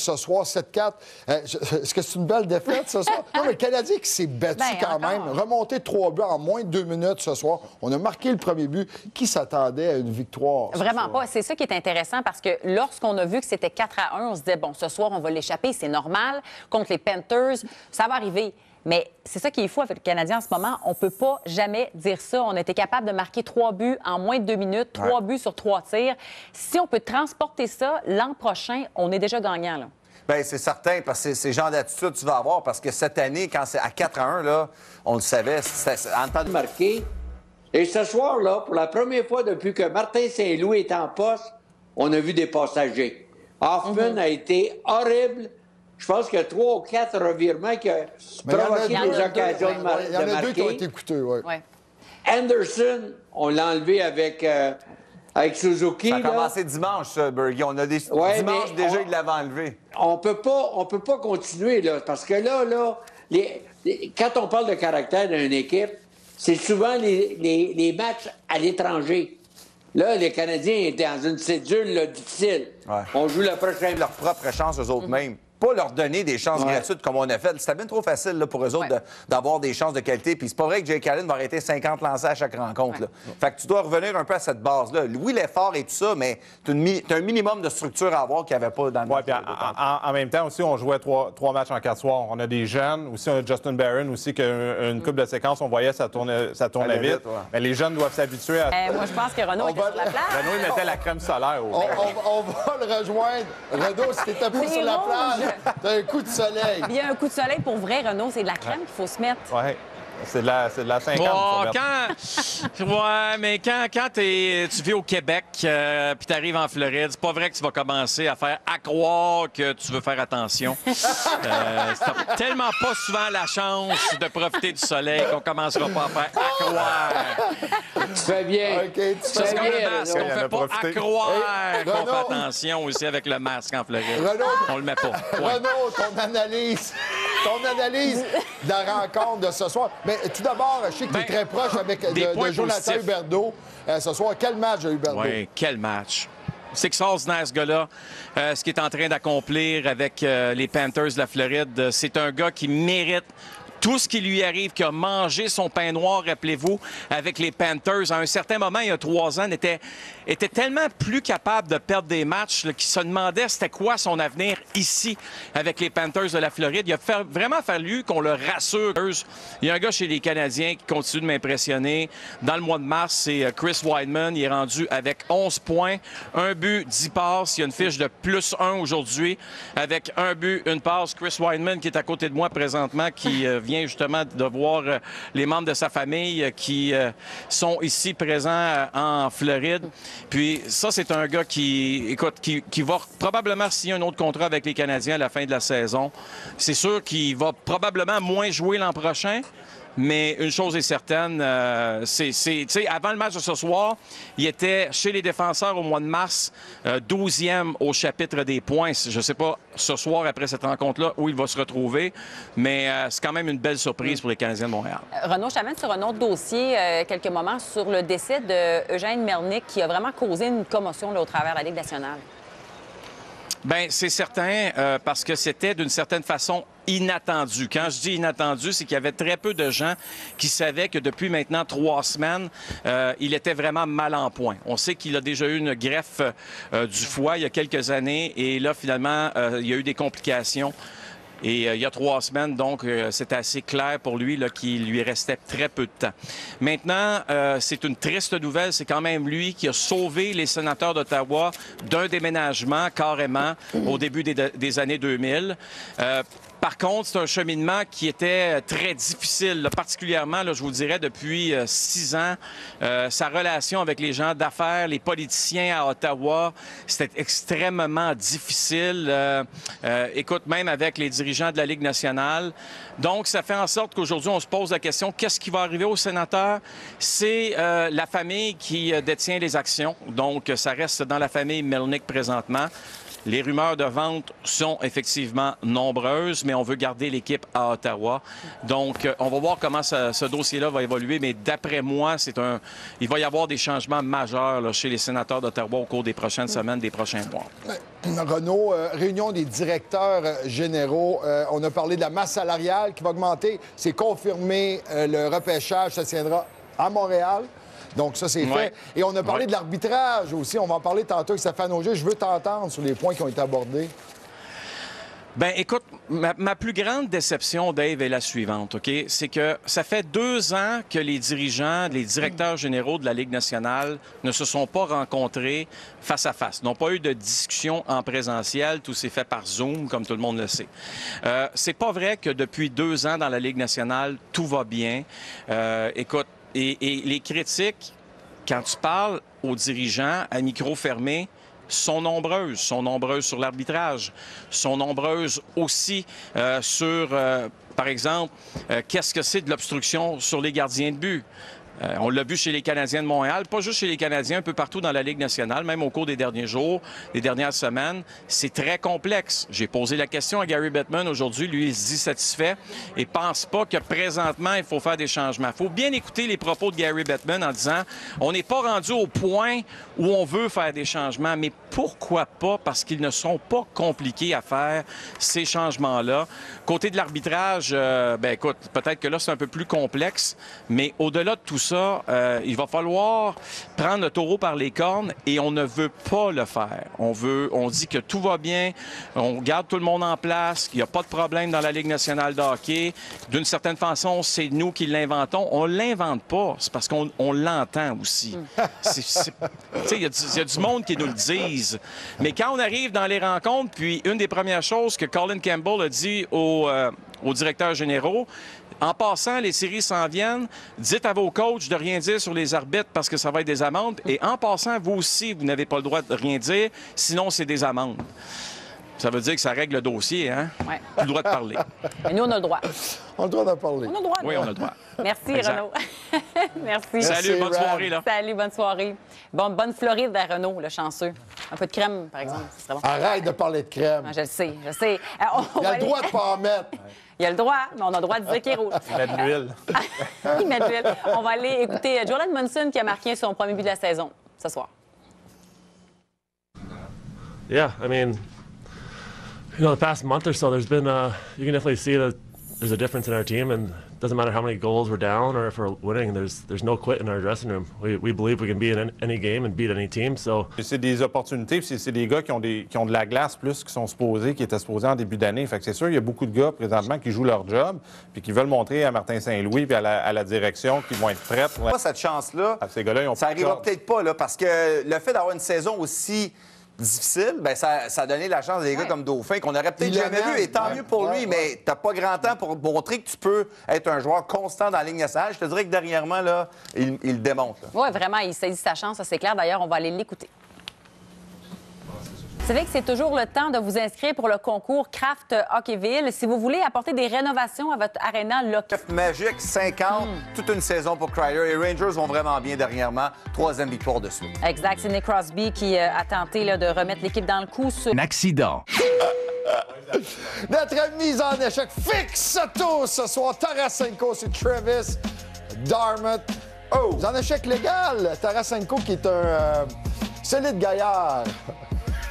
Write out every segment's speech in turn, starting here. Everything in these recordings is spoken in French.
Ce soir, 7-4. Est-ce que c'est une belle défaite ce soir? Non, mais le Canadien qui s'est battu quand même. Remonté 3 buts en moins de 2 minutes ce soir. On a marqué le premier but. Qui s'attendait à une victoire? Vraiment pas. C'est ça qui est intéressant parce que lorsqu'on a vu que c'était 4-1, on se disait, bon, ce soir, on va l'échapper. C'est normal. Contre les Panthers, ça va arriver. Mais c'est ça qui est fou avec le Canadien en ce moment. On ne peut pas jamais dire ça. On a été capable de marquer 3 buts en moins de 2 minutes, 3 buts sur 3 tirs. Si on peut transporter ça, l'an prochain, on est déjà gagnant, là. Bien, c'est certain, parce que c'est le genre d'attitude que tu vas avoir, parce que cette année, quand c'est à 4-1, là, on le savait, en temps de marquer. Et ce soir-là, pour la première fois depuis que Martin Saint-Louis est en poste, on a vu des passagers. Hoffman a été horrible. Je pense qu'il y a 3 ou 4 revirements qui ont provoqué des occasions de marquer. Il y en a 2 qui ont été coûteux, oui. Anderson, on l'a enlevé avec Suzuki. Ça a commencé dimanche, ça, Bergie. On a des... dimanche, déjà, il l'avait enlevé. On peut pas continuer, là, parce que là, quand on parle de caractère d'une équipe, c'est souvent les matchs à l'étranger. Là, les Canadiens étaient dans une cédule là, difficile. Ouais. On joue le prochain. Leur propre chance, eux autres mêmes. Pas leur donner des chances gratuites comme on a fait. C'était bien trop facile là, pour eux autres d'avoir des chances de qualité. Puis c'est pas vrai que Jake Allen va arrêter 50 lancers à chaque rencontre. Là. Fait que tu dois revenir un peu à cette base-là. Oui, l'effort et tout ça, mais tu as un minimum de structure à avoir qu'il n'y avait pas dans le match. En même temps aussi, on jouait 3 matchs en 4 soirs. On a des jeunes. Aussi, on a Justin Barron aussi, qui a une couple de séquences. On voyait ça tournait vite. Mais les jeunes doivent s'habituer à... moi, je pense que Renaud était sur la plage. Renaud, il mettait la crème solaire. On va le rejoindre. Renaud, si t'étais pas sur la plage... T'as un coup de soleil. Il y a un coup de soleil pour vrai, Renaud. C'est de la crème qu'il faut se mettre. Oui. C'est de la 50. Mais quand tu vis au Québec puis tu arrives en Floride, c'est pas vrai que tu vas commencer à faire à croire que tu veux faire attention. T'as tellement pas souvent la chance de profiter du soleil qu'on commencera pas à faire à croire. Tu fais bien. Okay, C'est ce qu'on le masque. On fait pas à croire qu'on fait attention aussi avec le masque en Floride. Renaud, on le met pas. Renaud, ton analyse de la rencontre de ce soir. Mais tout d'abord, je sais que tu es très proche de Jonathan Huberdeau. Ce soir, quel match a Huberdeau? Oui, quel match. C'est extraordinaire, ce gars-là. Ce qu'il est en train d'accomplir avec les Panthers de la Floride, c'est un gars qui mérite tout ce qui lui arrive, qui a mangé son pain noir, rappelez-vous, avec les Panthers. À un certain moment, il y a 3 ans, était tellement plus capable de perdre des matchs qu'il se demandait c'était quoi son avenir ici avec les Panthers de la Floride. Il a vraiment fallu qu'on le rassure. Il y a un gars chez les Canadiens qui continue de m'impressionner. Dans le mois de mars, c'est Chris Wideman. Il est rendu avec 11 points, 1 but, 10 passes. Il y a une fiche de +1 aujourd'hui avec 1 but, 1 passe. Chris Wideman qui est à côté de moi présentement, qui vient justement de voir les membres de sa famille qui sont ici présents en Floride. Puis ça, c'est un gars qui va probablement signer un autre contrat avec les Canadiens à la fin de la saison. C'est sûr qu'il va probablement moins jouer l'an prochain. Mais une chose est certaine, avant le match de ce soir, il était chez les défenseurs au mois de mars, 12e au chapitre des points. Je ne sais pas ce soir, après cette rencontre-là, où il va se retrouver, mais c'est quand même une belle surprise pour les Canadiens de Montréal. Renaud, je t'amène sur un autre dossier, quelques moments, sur le décès d'Eugène Melnyk, qui a vraiment causé une commotion là, au travers de la Ligue nationale. Bien, c'est certain, parce que c'était d'une certaine façon inattendu. Quand je dis inattendu, c'est qu'il y avait très peu de gens qui savaient que depuis maintenant 3 semaines, il était vraiment mal en point. On sait qu'il a déjà eu une greffe du foie il y a quelques années et là, finalement, il y a eu des complications. Et il y a 3 semaines, donc, c'était assez clair pour lui qu'il lui restait très peu de temps. Maintenant, c'est une triste nouvelle. C'est quand même lui qui a sauvé les sénateurs d'Ottawa d'un déménagement, carrément, au début des années 2000. Par contre, c'est un cheminement qui était très difficile, là, particulièrement, là, je vous dirais, depuis 6 ans. Sa relation avec les gens d'affaires, les politiciens à Ottawa, c'était extrêmement difficile. Écoute, même avec les dirigeants de la Ligue nationale. Donc, ça fait en sorte qu'aujourd'hui, on se pose la question, qu'est-ce qui va arriver aux sénateurs? C'est la famille qui détient les actions. Donc, ça reste dans la famille Melnyk présentement. Les rumeurs de vente sont effectivement nombreuses, mais on veut garder l'équipe à Ottawa. Donc, on va voir comment ce dossier-là va évoluer, mais d'après moi, il va y avoir des changements majeurs là, chez les sénateurs d'Ottawa au cours des prochaines semaines, des prochains mois. Renaud, réunion des directeurs généraux. On a parlé de la masse salariale qui va augmenter. C'est confirmé. Le repêchage se tiendra à Montréal. Donc, ça, c'est fait. Et on a parlé de l'arbitrage aussi. On va en parler tantôt avec Stéphane Auger. Je veux t'entendre sur les points qui ont été abordés. Bien, écoute, ma plus grande déception, Dave, est la suivante, OK? C'est que ça fait 2 ans que les dirigeants, les directeurs généraux de la Ligue nationale ne se sont pas rencontrés face à face, n'ont pas eu de discussion en présentiel. Tout s'est fait par Zoom, comme tout le monde le sait. C'est pas vrai que depuis 2 ans dans la Ligue nationale, tout va bien. Écoute, et les critiques, quand tu parles aux dirigeants à micro fermé, sont nombreuses sur l'arbitrage, sont nombreuses aussi sur, par exemple, qu'est-ce que c'est de l'obstruction sur les gardiens de but. On l'a vu chez les Canadiens de Montréal, pas juste chez les Canadiens, un peu partout dans la Ligue nationale, même au cours des derniers jours, des dernières semaines. C'est très complexe. J'ai posé la question à Gary Bettman aujourd'hui. Lui, il se dit satisfait et pense pas que présentement, il faut faire des changements. Il faut bien écouter les propos de Gary Bettman en disant on n'est pas rendu au point où on veut faire des changements, mais pourquoi pas? Parce qu'ils ne sont pas compliqués à faire, ces changements-là. Côté de l'arbitrage, ben écoute, peut-être que là, c'est un peu plus complexe, mais au-delà de tout ça, il va falloir prendre le taureau par les cornes et on ne veut pas le faire. On dit que tout va bien, on garde tout le monde en place, qu'il n'y a pas de problème dans la Ligue nationale de hockey. D'une certaine façon, c'est nous qui l'inventons. On ne l'invente pas, c'est parce qu'on l'entend aussi. Il y a du monde qui nous le disent. Mais quand on arrive dans les rencontres, puis une des premières choses que Colin Campbell a dit aux directeurs généraux, en passant, les séries s'en viennent. Dites à vos coachs de rien dire sur les arbitres parce que ça va être des amendes. Et en passant, vous aussi, vous n'avez pas le droit de rien dire, sinon c'est des amendes. Ça veut dire que ça règle le dossier, hein? Oui. Plus le droit de parler. Mais nous, on a le droit. On a le droit d'en parler. On a le droit. Oui, on a le droit. Merci, exact. Renaud. Merci. Salut, bonne soirée, là. Salut, bonne soirée. Bonne Floride à Renaud, le chanceux. Un peu de crème, par exemple, ce serait bon. Arrête de parler de crème. Ah, je le sais. Il a le droit de pas en mettre. Il a le droit, mais on a le droit de dire qu'il est rouge. Il met de l'huile. Il met de l'huile. On va aller écouter Joel Edmondson qui a marqué son premier but de la saison ce soir. Yeah, I mean, the past month or so, there's been, you can definitely see that there's a difference in our team, and it doesn't matter how many goals we're down or if we're winning, there's no quit in our dressing room. We believe we can be in any game and beat any team, so... C'est des opportunités, puis c'est des gars qui ont de la glace plus, qui étaient supposés en début d'année. Fait que c'est sûr, il y a beaucoup de gars présentement qui jouent leur job, puis qui veulent montrer à Martin Saint-Louis puis à la direction qu'ils vont être prêts pour... Pas cette chance-là. Ces gars-là, ils ont ça pas de n'arrivera job. peut-être pas, là, parce que le fait d'avoir une saison aussi difficile, bien, ça a donné la chance à des gars comme Dauphin qu'on aurait peut-être jamais vu. Et tant mieux pour lui, mais t'as pas grand temps pour montrer que tu peux être un joueur constant dans la Ligue nationale. Je te dirais que dernièrement, là, il le démontre. Oui, vraiment, il saisit sa chance, ça c'est clair. D'ailleurs, on va aller l'écouter. Vous savez que c'est toujours le temps de vous inscrire pour le concours Craft Hockeyville. Si vous voulez apporter des rénovations à votre aréna locale. Magique, 50, toute une saison pour Cryer. Les Rangers vont vraiment bien dernièrement. 3e victoire de suite. Exact. C'est Nick Crosby qui a tenté là, de remettre l'équipe dans le coup. Un accident. Notre mise en échec fixe tout ce soir. Tarasenko, c'est Travis Darmouth. Oh! Mise en échec légal. Tarasenko qui est un solide gaillard.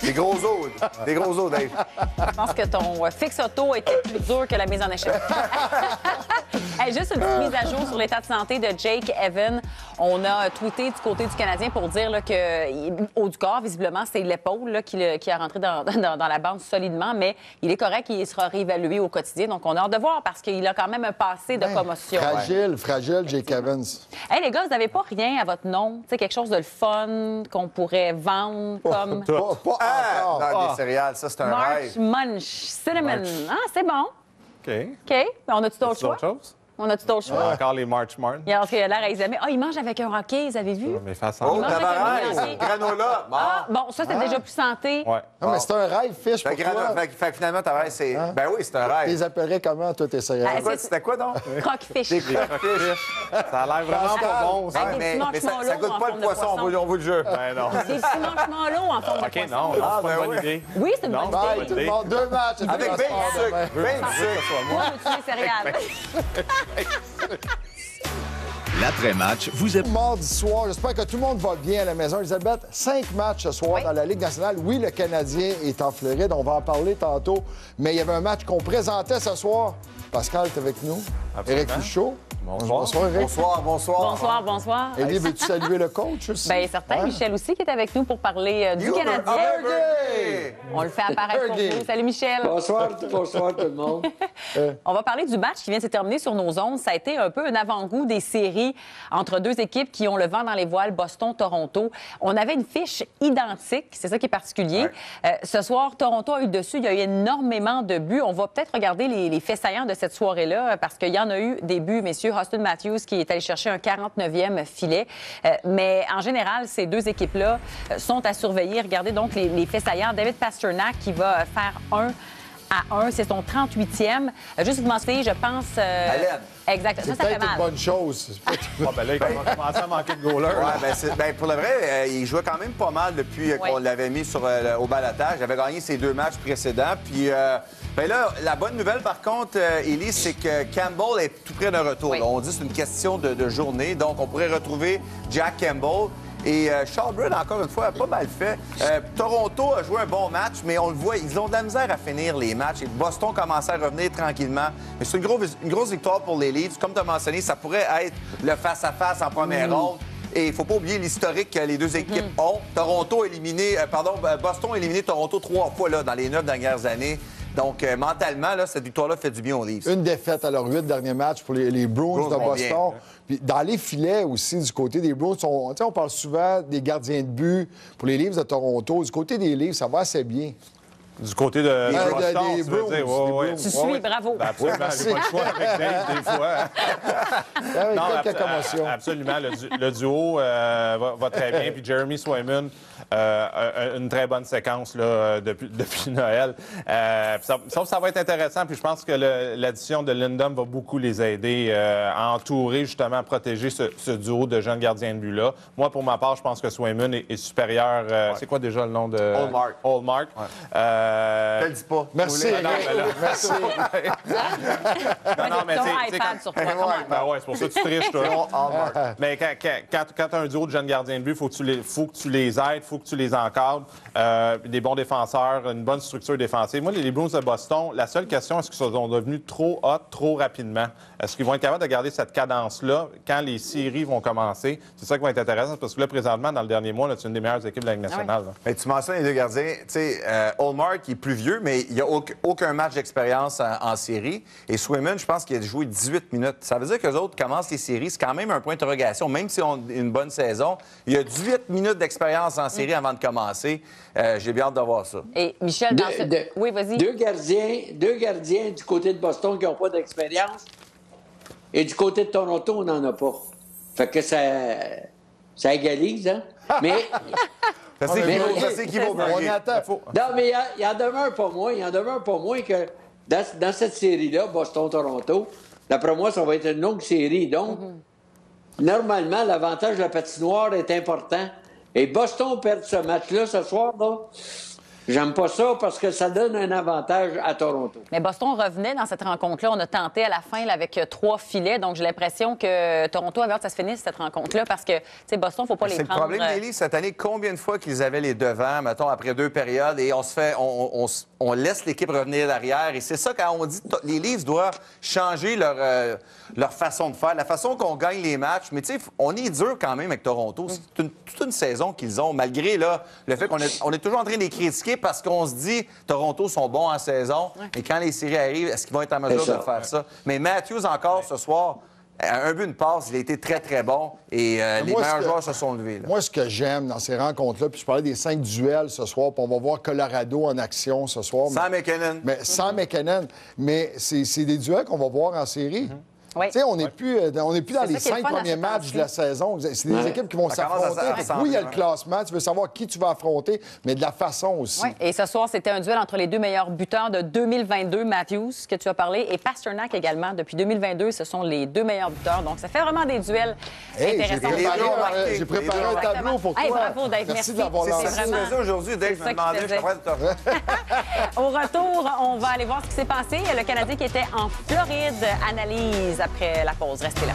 Des gros os. Des gros os, Dave. Je pense que ton fixe auto était plus dur que la mise en échec. Hey, juste une petite mise à jour sur l'état de santé de Jake Evans. On a tweeté du côté du Canadien pour dire là, que haut du corps, visiblement, c'est l'épaule là, qui a rentré dans la bande solidement, mais il est correct, il sera réévalué au quotidien. Donc, on a hâte de voir parce qu'il a quand même un passé de commotion. Fragile, Jake Evans. Hey, les gars, vous n'avez pas rien à votre nom? Tu sais, quelque chose de le fun qu'on pourrait vendre comme... Dans des céréales, ça, c'est un March rêve. Munch, Cinnamon. Ah, c'est bon. OK. OK. On a-tu d'autres choix? Chose? On a tout autre choix. Encore les March Martin. Il a l'air à examiner. Ah, il mange avec un hockey, vous avez vu? Mais face Oh, en mange avec un hockey. granola. Bon. Ah, bon, ça, c'est déjà plus santé. Ouais. Non, mais c'est un rêve, Fish, pour toi. Fait que finalement, Tavares, c'est... Ben oui, c'est un rêve. Tu les appellerais comment, toi, tes céréales? Ah, C'était quoi, donc? Croque-fish. Des croque-fish. Ça a l'air vraiment pas bon, ça. Avec des petits Mais ça marshmallows goûte en pas forme le de poisson, poisson. on veut le jeu. Ben non. Des petits marshmallows en forme de OK, poisson. non, c'est pas ben une bonne oui. idée. Oui, c'est une bonne Non, idée. Bye, tout le monde. 2 matchs. Avec bien du sucre. Bien du sucre. Moi, je veux les céréales. L'après-match vous est Mardi soir, j'espère que tout le monde va bien à la maison. Elisabeth, 5 matchs ce soir Oui. dans la Ligue nationale. Oui, le Canadien est en Floride, on va en parler tantôt. Mais il y avait un match qu'on présentait ce soir. Pascal est avec nous. Absolument. Éric Michaud. Bonsoir. Bonsoir, Éric. Bonsoir. Bonsoir, bonsoir. Élie, veux-tu saluer le coach aussi? Bien, certain. Hein? Michel aussi qui est avec nous pour parler du Canadien. On le fait apparaître pour vous. Salut, Michel. Bonsoir tout le monde. On va parler du match qui vient de se terminer sur nos ondes. Ça a été un peu un avant-goût des séries entre deux équipes qui ont le vent dans les voiles, Boston-Toronto. On avait une fiche identique, c'est ça qui est particulier. Ce soir, Toronto a eu le dessus. Il y a eu énormément de buts. On va peut-être regarder les faits saillants de cette soirée-là parce qu'il y en a eu des buts, messieurs. Austin Matthews qui est allé chercher un 49e filet. Mais en général, ces deux équipes-là sont à surveiller. Regardez donc les faits saillants. David Pastrnak qui va faire 1-1. C'est son 38e. Juste vous mentionner, je pense... Allen. Exact. C'est Ça fait peut-être une mal. bonne chose. Ah, ben là, il commence à manquer de goalers. Ouais, pour le vrai, il jouait quand même pas mal depuis qu'on l'avait mis au balotage. Il avait gagné ses 2 matchs précédents. Puis là, la bonne nouvelle, par contre, Élie, c'est que Campbell est tout près d'un retour. Oui. Là, on dit que c'est une question de journée. Donc, on pourrait retrouver Jack Campbell. Et Shelburne, encore une fois, a pas mal fait. Toronto a joué un bon match, mais on le voit, ils ont de la misère à finir les matchs. Et Boston commençait à revenir tranquillement. Mais c'est une grosse victoire pour les Leafs. Comme tu as mentionné, ça pourrait être le face-à-face en première ronde. Et il ne faut pas oublier l'historique que les deux équipes ont. Boston a éliminé Toronto 3 fois là, dans les 9 dernières années. Donc, mentalement, là, cette victoire-là fait du bien aux Leafs. Une défaite à leurs 8 derniers matchs pour les Bruins de vont Boston. bien. Puis dans les filets aussi, du côté des Bruins, on parle souvent des gardiens de but pour les Leafs de Toronto. Du côté des Leafs, ça va assez bien. Du côté de Boston, des tu veux Bruins, dire. des Ouais, ouais. Bruins. Tu suis, bravo. Ben, absolument, j'ai pas le choix avec Dave, des fois. Avec quelques commotions. Absolument. Le duo va très bien. Puis Jeremy Swayman, une très bonne séquence là, depuis Noël. Ça va être intéressant. Puis je pense que l'addition de Lindholm va beaucoup les aider à entourer, justement, à protéger ce duo de jeunes gardiens de but-là. Moi, pour ma part, je pense que Swayman est supérieur. C'est quoi déjà le nom de... Hallmark. Hallmark. Je le dis pas. Merci, Non, Éric. ben là. Merci. Non, mais Ton c'est iPad sur toi, comment? Ben ouais, c'est pour ça que tu triches, toi. Mais quand tu as un duo de jeunes gardiens de but, il faut que tu les aides, il faut que tu les encadres. Des bons défenseurs, une bonne structure défensive. Moi, les Bruins de Boston, la seule question, est-ce qu'ils sont devenus trop hot, trop rapidement? Est-ce qu'ils vont être capables de garder cette cadence-là quand les séries vont commencer? C'est ça qui va être intéressant, parce que là, présentement, dans le dernier mois, c'est une des meilleures équipes de la Ligue nationale. là. Mais tu mentionnes les deux gardiens. Tu sais, Hallmark, il est plus vieux, mais il n'y a aucun match d'expérience en série. Et Swayman, je pense qu'il a joué 18 minutes. Ça veut dire qu'eux autres commencent les séries. C'est quand même un point d'interrogation. Même si on a une bonne saison, il y a 18 minutes d'expérience en série avant de commencer. J'ai bien hâte de voir ça. Et Michel, dans ce... Oui, vas-y. Deux gardiens du côté de Boston qui n'ont pas d'expérience. Et du côté de Toronto, on n'en a pas. Fait que ça égalise, hein? Mais... Ça, c'est qui va On briller. attend. Non, mais il en demeure pas moins. Il en demeure pas moins que dans cette série-là, Boston-Toronto, d'après moi, ça va être une longue série. Donc, normalement, l'avantage de la patinoire est important. Et Boston perd ce match-là ce soir, là. J'aime pas ça parce que ça donne un avantage à Toronto. Mais Boston revenait dans cette rencontre-là. On a tenté à la fin là, avec 3 filets. Donc, j'ai l'impression que Toronto avait hâte que ça se finisse, cette rencontre-là, parce que, tu sais, Boston, il ne faut pas les C'est le prendre... problème des Leafs cette année. Combien de fois qu'ils avaient les devants, mettons, après 2 périodes, et on laisse l'équipe revenir derrière. Et c'est ça, quand on dit que les Leafs doivent changer leur façon de faire, la façon qu'on gagne les matchs. Mais tu sais, on est dur quand même avec Toronto. C'est toute une saison qu'ils ont, malgré là, le fait qu'on est toujours en train de les critiquer parce qu'on se dit Toronto sont bons en saison. Mais quand les séries arrivent, est-ce qu'ils vont être en mesure de faire ça? Mais Matthews, encore ce soir, un but, une passe, il a été très, très bon. Et les meilleurs joueurs se sont levés. Là. Moi, ce que j'aime dans ces rencontres-là, puis je parlais des 5 duels ce soir, puis on va voir Colorado en action ce soir. Sans McKinnon. Mais sans McKinnon. Mais c'est des duels qu'on va voir en série. Oui. Tu sais, on n'est plus dans les ça qui est le 5 fun à premiers cette matchs de la saison. C'est des équipes qui vont Ça commence à s'affronter. ressembler, Oui, il y a le hein. classement, tu veux savoir qui tu vas affronter, mais de la façon aussi. Oui, et ce soir, c'était un duel entre les deux meilleurs buteurs de 2022, Matthews, que tu as parlé, et Pasternak également. Depuis 2022, ce sont les deux meilleurs buteurs. Donc, ça fait vraiment des duels Hey, intéressants. j'ai préparé un tableau pour toi. Hey, bravo, Dave. Merci de Merci. l'avoir C'est lancé. vraiment- C'est ça aujourd'hui, Dave, C'est je ça me qu'il demandais, je faisait. suis capable de te Au retour, on va aller voir ce qui s'est passé. Le Canadien qui était en Floride analyse après la pause. Restez là.